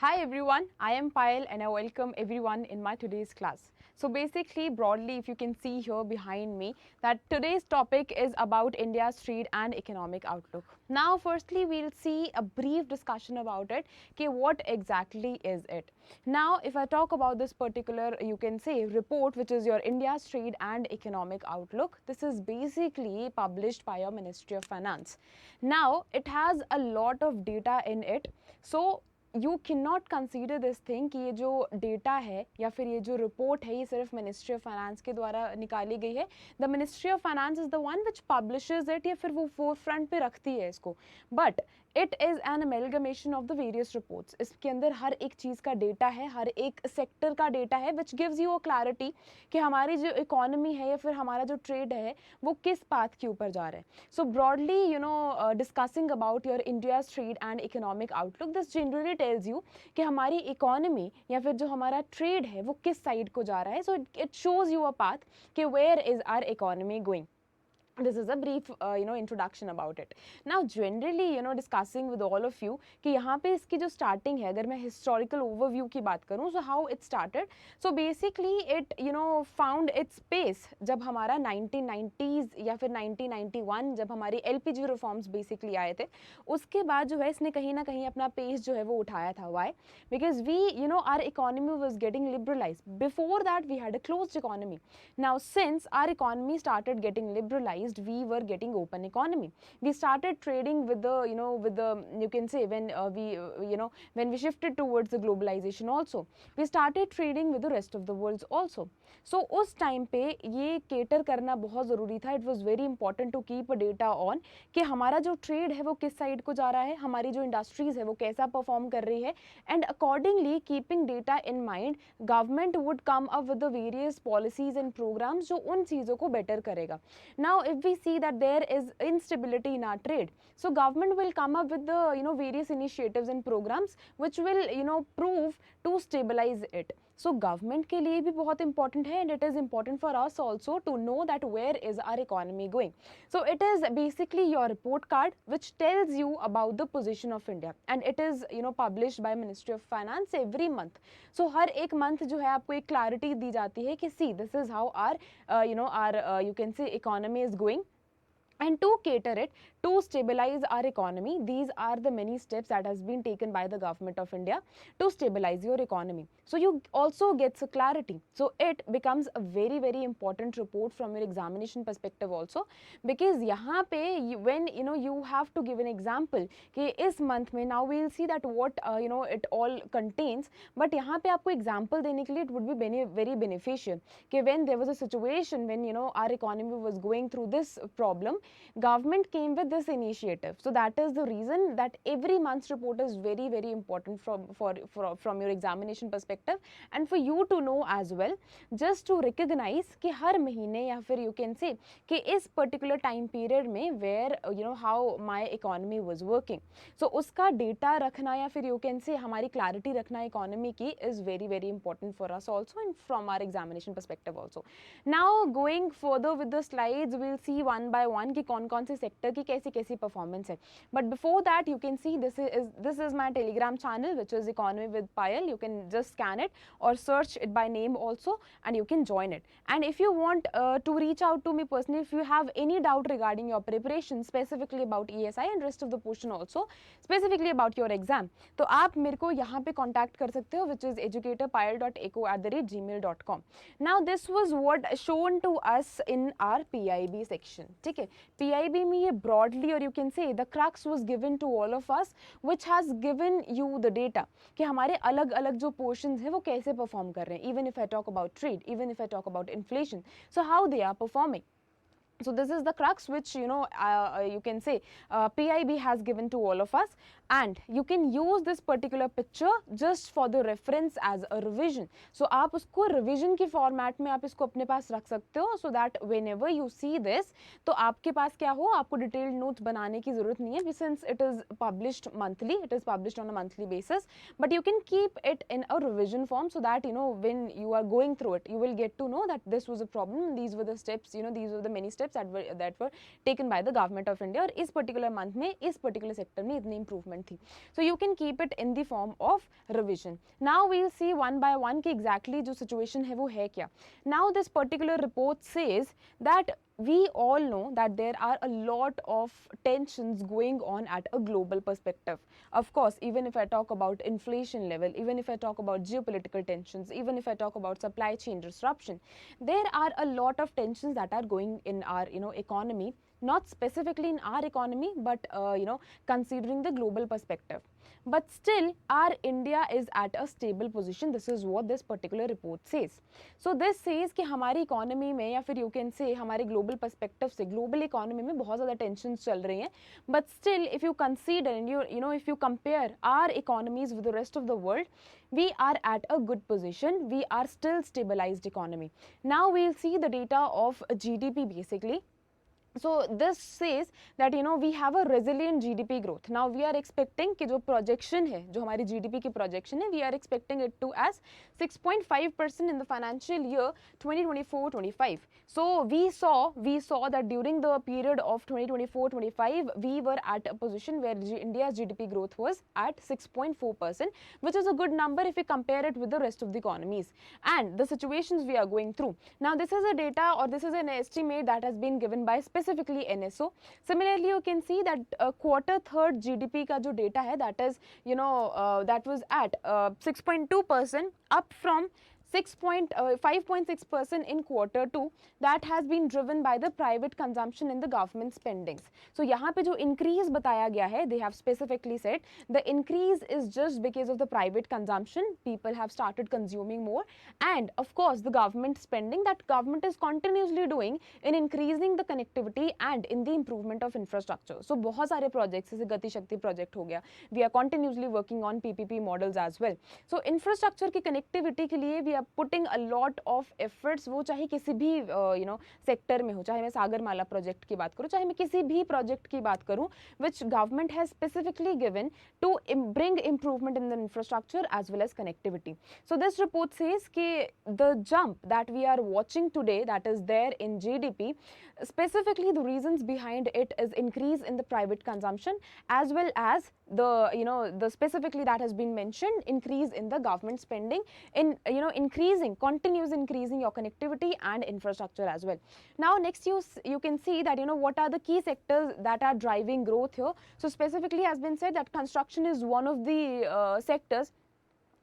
Hi everyone, I am Payal and I welcome everyone in my today's class. So basically, broadly, if you can see here behind me, that today's topic is about India's trade and economic outlook. Now, firstly, we'll see a brief discussion about it. Okay, what exactly is it? Now, if I talk about this particular, you can say, report, which is your India's trade and economic outlook, this is basically published by your Ministry of Finance. Now, it has a lot of data in it. So you can not consider this thing कि ये जो data है या फिर ये जो report है ये सिर्फ मिनिस्ट्री ऑफ फाइनेंस के द्वारा निकाली गई है. The ministry of finance is the one which publishes it या फिर वो फोर फ्रंट पे रखती है इसको. But it is an amalgamation of the various reports. इसके अंदर हर एक चीज़ का डेटा है, हर एक सेक्टर का डेटा है, which gives you a clarity कि हमारी जो इकोनॉमी है या फिर हमारा जो ट्रेड है वो किस पाथ के ऊपर जा रहा है. So broadly discussing about your India's trade and economic outlook, this generally tells you कि हमारी इकोनॉमी या फिर जो हमारा ट्रेड है वो किस साइड को जा रहा है. So it shows you a path कि where is our economy going. This is a brief introduction about it. Now generally discussing with all of you कि यहाँ पे इसकी जो starting है, अगर मैं historical overview की बात करूँ, so how it started. So basically it found its pace जब हमारा 1990s या फिर 1991 जब हमारी LPG reforms basically आए थे, उसके बाद जो है इसने कहीं ना कहीं अपना pace जो है वो उठाया था. Why? Because we our economy was getting liberalized. Before that we had a closed economy. Now since our economy started getting liberalized, we were getting open economy. We started trading with the you can say when when we shifted towards the globalization also, we started trading with the rest of the world also. So उस time पे ये cater करना बहुत ज़रूरी था. It was very important to keep a data on कि हमारा जो trade है वो किस side को जा रहा है, हमारी जो industries है वो कैसा perform कर रही है, and accordingly keeping data in mind, government would come up with the various policies and programs जो उन चीज़ों को better करेगा. Now if we see that there is instability in our trade, so government will come up with the various initiatives and programs which will prove to stabilize it. So government के लिए भी बहुत important है, and it is important for us also to know that where is our economy going. So it is basically your report card which tells you about the position of India, and it is published by Ministry of Finance every month. So हर एक month जो है आपको एक clarity दी जाती है कि see this is how our you can say economy is going. And to cater it, to stabilize our economy, these are the many steps that has been taken by the government of India to stabilize your economy. So you also get some clarity. So it becomes a very very important report from your examination perspective also, because यहाँ पे when you have to give an example कि इस month में, now we will see that what it all contains, but यहाँ पे आपको example देने के लिए it would be very beneficial कि when there was a situation when our economy was going through this problem, government came with this initiative. So that is the reason that every month's report is very very important from your examination perspective, and for you to know as well, just to recognize कि हर महीने या फिर you can say कि इस particular time period में where how my economy was working. So उसका data रखना या फिर you can say हमारी clarity रखना economy की is very very important for us also, and from our examination perspective also. Now going further with the slides, we'll see one by one कि कौन-कौन से सेक्टर की कैसी-कैसी परफॉर्मेंस है. But before that, you can see this is my Telegram channel, which is Economy with Payal. You can just scan it or search it by name also, and you can join it. And if you want to reach out to me personally, if you have any doubt regarding your preparation, specifically about ESI and rest of the portion also, specifically about your exam, तो आप मेरे को यहाँ पे contact कर सकते हो, which is educatorpayal.eco@gmail.com. Now this was what shown to us in our PIB section. ठीक है, PIB में ये broadly और you can say the crux was given to all of us, which has given you the data कि हमारे अलग अलग जो portions हैं वो कैसे perform कर रहे हैं. Even if I talk about trade, even if I talk about inflation, so how they are performing. So this is the crux which you can say PIB has given to all of us, and you can use this particular picture just for the reference as a revision. So आप उसको revision की format में आप इसको अपने पास रख सकते हो, so that whenever you see this, तो आपके पास क्या हो, आपको detailed notes बनाने की ज़रूरत नहीं है, since it is published monthly, it is published on a monthly basis, but you can keep it in a revision form, so that when you are going through it, you will get to know that this was a problem, these were the steps, these were the many steps steps that were taken by the government of India, और इस particular month में इस particular sector में इतनी improvement थी. So you can keep it in the form of revision. Now we'll see one by one कि exactly जो situation है वो है क्या. Now this particular report says that we all know that there are a lot of tensions going on at a global perspective. Of course, even if I talk about inflation level, even if I talk about geopolitical tensions, even if I talk about supply chain disruption, there are a lot of tensions that are going in our economy, not specifically in our economy, but considering the global perspective. But still, our India is at a stable position. This is what this particular report says. So this says कि हमारी economy में, या फिर you can say हमारे global perspective से global economy में बहुत ज़्यादा tensions चल रही हैं. But still, if you consider and if you compare our economies with the rest of the world, we are at a good position. We are still stabilized economy. Now we'll see the data of GDP basically. So this says that we have a resilient GDP growth. Now we are expecting कि जो projection है, जो हमारी GDP की projection है, we are expecting it to as 6.5% in the financial year 2024-25. So we saw that during the period of 2024-25, we were at a position where India's GDP growth was at 6.4%, which is a good number if we compare it with the rest of the economies and the situations we are going through. Now this is a data, or this is an estimate that has been given by specifically NSO. Similarly, you can see that quarter third GDP का जो data है, that is that was at 6.2%, up from 5.6% in quarter 2. That has been driven by the private consumption and the government spendings. So यहाँ पे जो increase बताया गया है, they have specifically said the increase is just because of the private consumption. People have started consuming more, and of course the government spending that government is continuously doing in increasing the connectivity and in the improvement of infrastructure. So बहुत सारे projects जैसे गति शक्ति project हो गया, we are continuously working on PPP models as well. So infrastructure की connectivity के लिए we are putting a lot of efforts. वो चाहे किसी भी sector में हो, चाहे मैं सागरमाला project की बात करूँ, चाहे मैं किसी भी project की बात करूँ, which government has specifically given to bring improvement in the infrastructure as well as connectivity. So this report says कि the jump that we are watching today, that is there in GDP, specifically the reasons behind it is increase in the private consumption as well as the specifically that has been mentioned, increase in the government spending, in continuous increasing your connectivity and infrastructure as well. Now next you can see that what are the key sectors that are driving growth here. So specifically has been said that construction is one of the sectors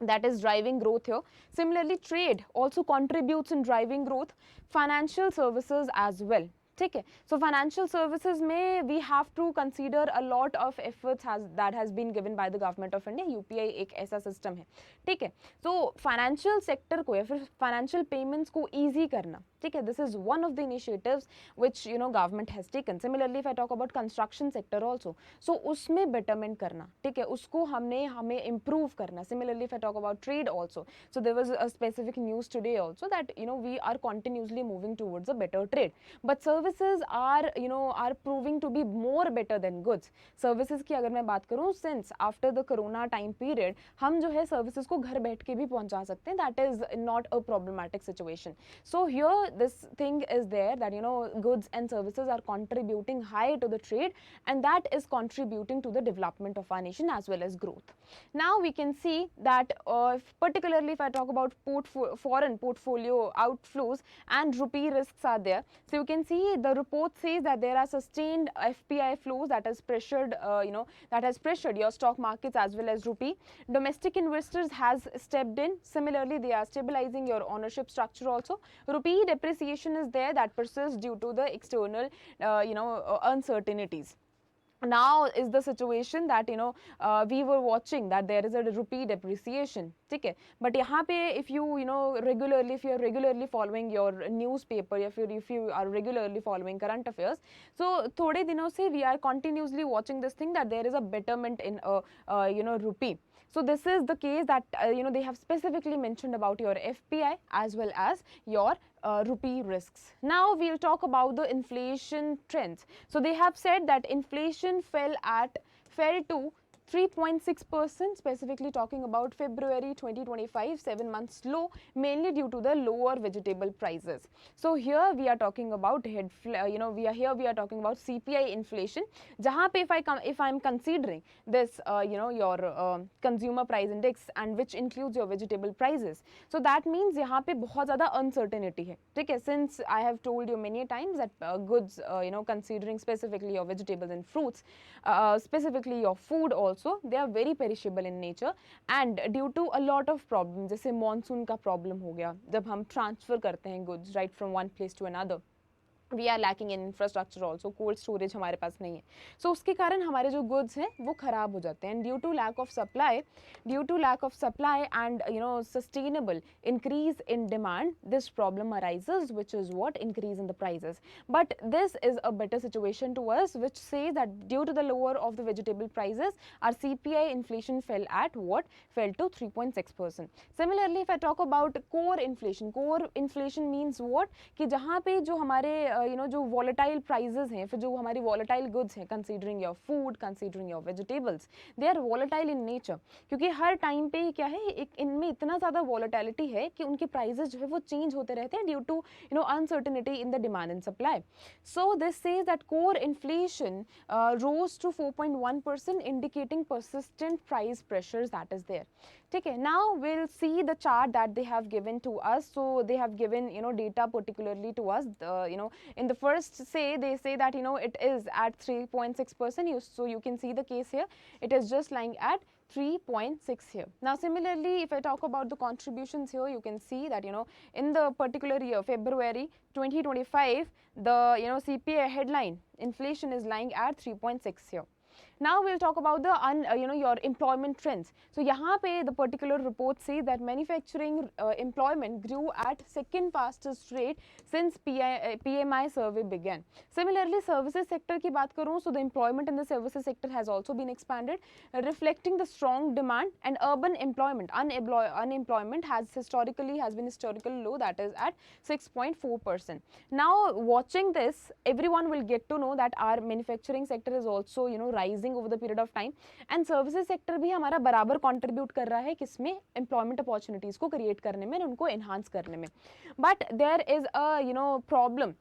that is driving growth here. Similarly, trade also contributes in driving growth, financial services as well. ठीक है, so financial services में we have to consider a lot of efforts that has been given by the government of India. UPI एक ऐसा system है, ठीक है. So financial sector को या फिर financial payments को easy करना, ठीक है, this is one of the initiatives which government has taken. Similarly, if I talk about construction sector also, so उसमें betterment करना, ठीक है, उसको हमें improve करना. Similarly, if I talk about trade also, so there was a specific news today also that we are continuously moving towards a better trade, but services are proving to be more better than goods. Services की अगर मैं बात करूँ, since after the corona time period हम जो है services को घर बैठ के भी पहुंचा सकते हैं, that is not a problematic situation. So here this thing is there that goods and services are contributing high to the trade, and that is contributing to the development of our nation as well as growth. Now we can see that particularly if I talk about foreign portfolio outflows and rupee risks are there. So you can see the report says that there are sustained FPI flows that has pressured your stock markets as well as rupee. Domestic investors has stepped in. Similarly, they are stabilizing your ownership structure also. Rupee depreciation is there that persists due to the external uncertainties. Now is the situation that we were watching that there is a rupee depreciation, ठीक है, but यहाँ पे if you are regularly following your newspaper, if you are regularly following current affairs, so थोड़े दिनों से we are continuously watching this thing that there is a betterment in rupee. So this is the case that they have specifically mentioned about your FPI as well as your rupee risks. Now we'll talk about the inflation trends. So they have said that inflation fell to 3.6%, specifically talking about February 2025, 7 months low, mainly due to the lower vegetable prices. So here we are talking about we are talking about CPI inflation, jahan pe if I am considering this your consumer price index and which includes your vegetable prices, so that means yahan pe bahut zyada uncertainty hai, theek hai. Since I have told you many times that goods considering specifically your vegetables and fruits, specifically your food also, they are very perishable in nature, and due to a lot of problems, जैसे monsoon का problem हो गया, जब हम transfer करते हैं goods right from one place to another, we are lacking in infrastructure also, cold storage हमारे पास नहीं है, सो उसके कारण हमारे जो गुड्स हैं वो खराब हो जाते हैं, due to lack of supply and sustainable increase in demand, this problem arises which is what increase in the prices. But this is a better situation to us which says that due to the lower of the vegetable prices are CPI inflation fell to 3.6%. Similarly, if I talk about core inflation means what, कि जहाँ पे जो हमारे जो volatile prices हैं, फिर जो हमारी volatile goods हैं, considering your food, considering your vegetables, they are volatile in nature, क्योंकि हर टाइम पे क्या है, इनमें इतना ज़्यादा volatility है कि उनके prices जो है वो change होते रहते हैं due to uncertainty in the demand and supply. So this says that core inflation rose to 4.1%, indicating persistent price pressures that is there. Okay, now we'll see the chart that they have given to us. So they have given data particularly to us. In the first they say that it is at 3.6%. So you can see the case here. It is just lying at 3.6 here. Now similarly, if I talk about the contributions here, you can see that in the particular year February 2025, the CPI headline inflation is lying at 3.6 here. Now we'll talk about the your employment trends. So यहाँ पे the particular report says that manufacturing employment grew at second fastest rate since PMI survey began. Similarly, services sector की बात करूँ, so the employment in the services sector has also been expanded, reflecting the strong demand, and urban unemployment has been historically low, that is at 6.4%. Now watching this, everyone will get to know that our manufacturing sector is also rising over the period of time, and services sector भी हमारा बराबर contribute कर रहा है किसमें, employment opportunities को create करने में, उनको enhance करने में. But there is a problem.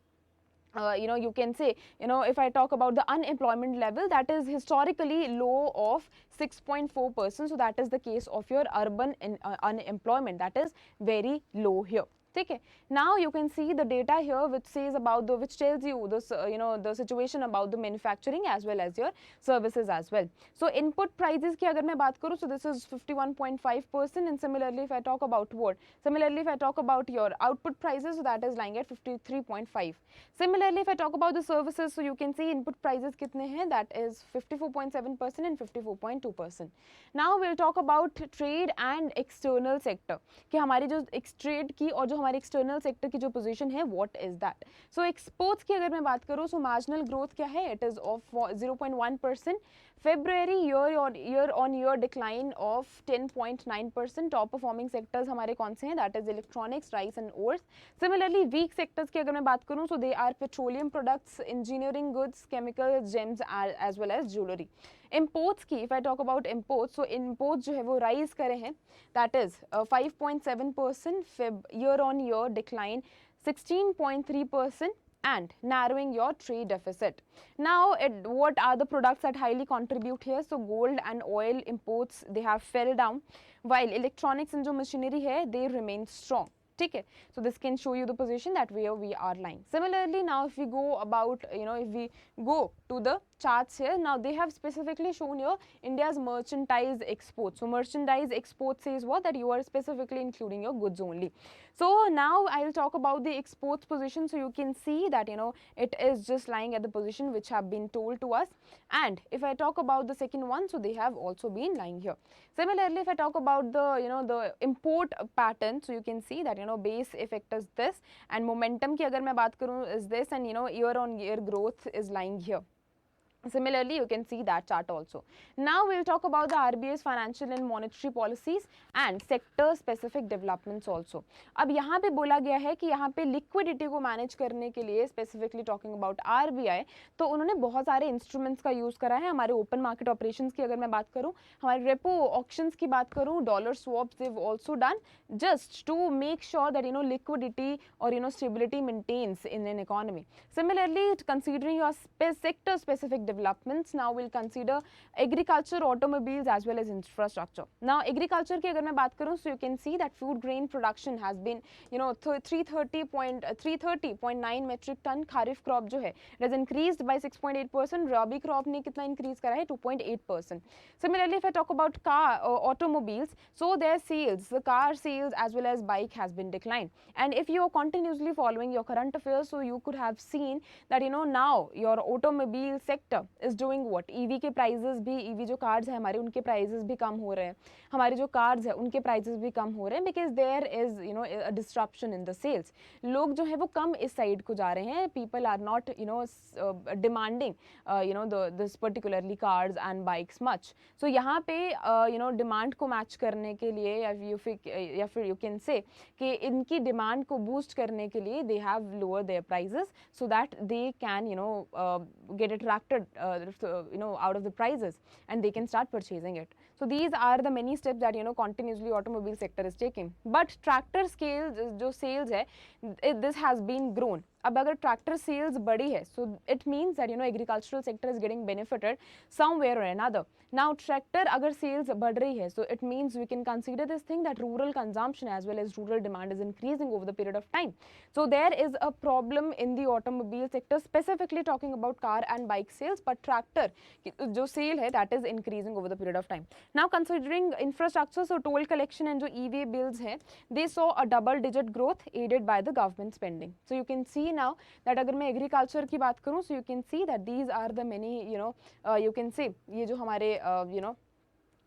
You can say, if I talk about the unemployment level, that is historically low of 6.4%. So that is the case of your urban unemployment, that is very low here. Okay. Now you can see the data here which says about which tells you this the situation about the manufacturing as well as your services as well. So input prices की अगर मैं बात करूँ, so this is 51.5%, and similarly if I talk about your output prices, so that is lying at 53.5. Similarly, if I talk about the services, so you can see input prices कितने हैं, that is 54.7% and 54.2%. Now we'll talk about trade and external sector, कि हमारी जो trade की और जो हमारे external sector की जो पोजीशन है, what is that. So exports की अगर मैं बात करूं, सो मार्जिनल ग्रोथ क्या है, it is of 0.1%. February year-on-year decline of 10.9%. Top performing sectors हमारे कौन से हैं, that is electronics, rice and ores. Similarly weak sectors की अगर मैं बात करूं, so they are petroleum products, engineering goods, chemical, gems as well as jewellery. Imports की, if I talk about imports, so imports जो है वो rise करे हैं, that is 5.7%, year-on-year decline 16.3%, and narrowing your trade deficit. Now, what are the products that highly contribute here? So gold and oil imports, they have fell down, while electronics and जो machinery है, they remain strong. Okay, so this can show you the position that where we are lying. Similarly, now if we go about, if we go to the charts here, now they have specifically shown here India's merchandise exports. So merchandise exports says what, that you are specifically including your goods only. So now I'll talk about the exports position. So you can see that it is just lying at the position which have been told to us. And if I talk about the second one, so they have also been lying here. Similarly, if I talk about the the import pattern, so you can see that base effect is this, and momentum की अगर मैं बात करूँ is this, and year on year growth is lying here. Similarly, you can see that chart also. Now we'll talk about the RBI's financial and monetary policies and sector specific developments also. अब यहाँ पे बोला गया है कि यहाँ पे liquidity को मैनेज करने के लिए स्पेसिफिकली टॉकिंग अबाउट आरबीआई, तो उन्होंने बहुत सारे इंस्ट्रूमेंट्स का यूज करा है. हमारे ओपन मार्केट ऑपरेशंस की अगर मैं बात करूँ, हमारे रेपो ऑक्शंस की बात करूँ, dollar swaps they've also done just to make sure that liquidity or stability maintains in an economy. Similarly, considering your sector specific developments, now we'll consider agriculture, automobiles as well as infrastructure. Now agriculture की अगर मैं बात करूँ, so you can see that food grain production has been 330.9 metric ton. Kharif crop जो है it has increased by 6.8%. Rabi crop ने कितना increase करा है? 2.8%. Similarly, if I talk about automobiles, so their sales, the car sales as well as bike has been declined. And if you are continuously following your current affairs, so you could have seen that now your automobile sector is doing what? EV के prices भी, EV जो cars है हमारे, उनके prices भी कम हो रहे हैं, हमारे जो cars है उनके prices भी कम हो रहे हैं, because there is a disruption in the sales. लोग जो है वो कम इस side को जा रहे हैं. People are not demanding this particularly cars and bikes much. So यहाँ पे demand को match करने के लिए या फिर you can say कि इनकी demand को boost करने के लिए they have lowered their prices so that they can get attracted out of the prices and they can start purchasing it. So these are the many steps that continuously automobile sector is taking. But tractor scales जो sales है, this has been grown. अब अगर tractor sales बढ़ी है, so it means that agricultural sector is getting benefited somewhere or another. Now tractor अगर sales बढ़ रही है, so it means we can consider this thing that rural consumption as well as rural demand is increasing over the period of time. So there is a problem in the automobile sector, specifically talking about car and bike sales, but tractor जो sale है that is increasing over the period of time. Now considering infrastructure, so toll collection and जो EV bills है, they saw a double digit growth aided by the government spending. So you can see now that अगर मैं agriculture की बात करूं, so you can see that these are the many you can say ये जो हमारे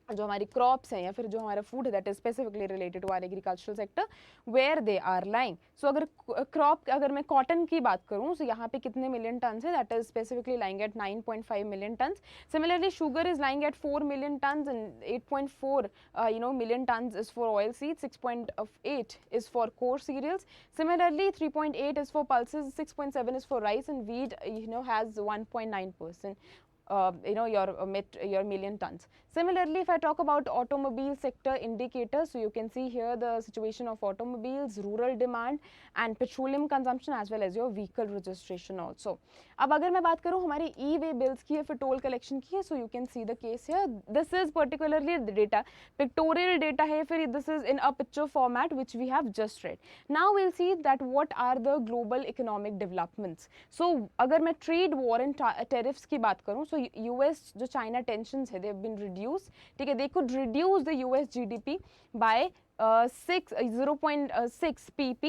जो हमारी क्रॉप्स हैं या फिर जो हमारा फूड है that is specifically related to our agricultural sector where they are lying. So अगर क्रॉप अगर मैं कॉटन की बात करूं, so यहाँ पे कितने मिलियन टन्स है, that is specifically lying at 9.5 million turns. Similarly sugar is lying at 4 million tons and 8.4 million turns is for oil seed, 6.8 is for core cereals. Similarly, 3.8 is for pulses, 6.7 is for rice, and wheat has 1.9%. Your million tons. Similarly, if I talk about automobile sector indicators, so you can see here the situation of automobiles, rural demand and petroleum consumption as well as your vehicle registration also. अब अगर मैं बात करूँ हमारे e-way bills की या फिर toll collection की है, so you can see the case here. This is particularly the data, pictorial data है, फिर this is in a picture format which we have just read. Now we'll see that what are the global economic developments. So अगर मैं trade war and tariffs की बात करूँ, so US जो China tensions है, they have been reduced. ठीक है, they could reduce the US GDP by 0.6 pp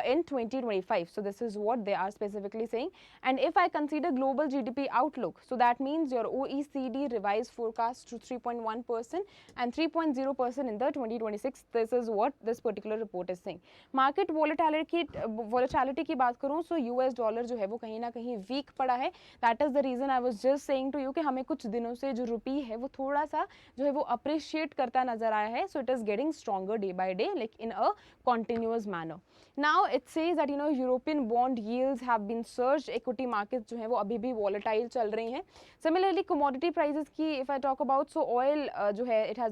in 2025. So this is what they are specifically saying. And if I consider global GDP outlook, so that means your OECD revised forecast to 3.1% and 3.0% in the 2026. This is what this particular report is saying. Market volatility की बात करूँ, so US dollar जो है वो कहीं ना कहीं weak पड़ा है. That is the reason I was just saying to you कि हमें कुछ दिनों से जो रुपी है वो थोड़ा सा जो है वो appreciate करता नजर आया है. So it is getting stronger day by day, like in a continuous manner. Now it says that European bond yields have been surged. Equity markets जो है वो अभी भी volatile चल रही हैं. Similarly, commodity prices की if I talk about, so oil जो है it has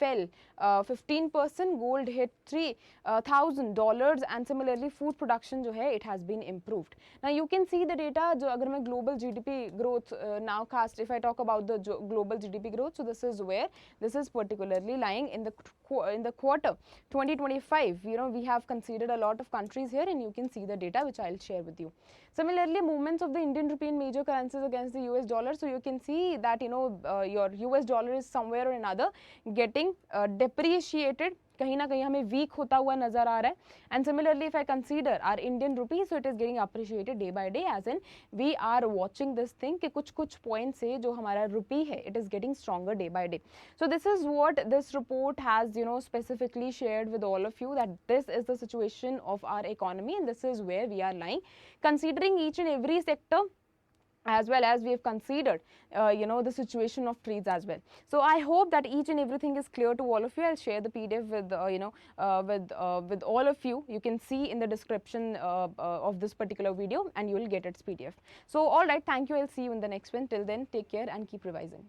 fell 15%. Gold hit $3,000 and similarly food production जो है it has been improved. Now you can see the data. जो अगर मैं global GDP growth nowcast, if I talk about the global GDP growth, so this is where this is particularly lying in the quarter 2025. We have considered a lot of countries here and you can see the data which I'll share with you. Similarly, movements of the Indian rupee in major currencies against the US dollar, so you can see that your US dollar is somewhere or another getting depreciated, कहीं ना कहीं हमें week होता हुआ नजर आ रहा है. And similarly if I consider our Indian rupee, so it is getting appreciated day by day, as in we are watching this thing कि कुछ कुछ पॉइंट से जो हमारा रुपी है it is getting stronger day by day. So this is what this report has specifically shared with all of you, that this is the situation of our economy and this is where we are lying. Considering each and every sector, as well as we have considered the situation of trees as well. So I hope that each and everything is clear to all of you. I'll share the PDF with with all of you. You can see in the description of this particular video, and you will get its PDF. So all right, thank you. I'll see you in the next one. Till then, take care and keep revising.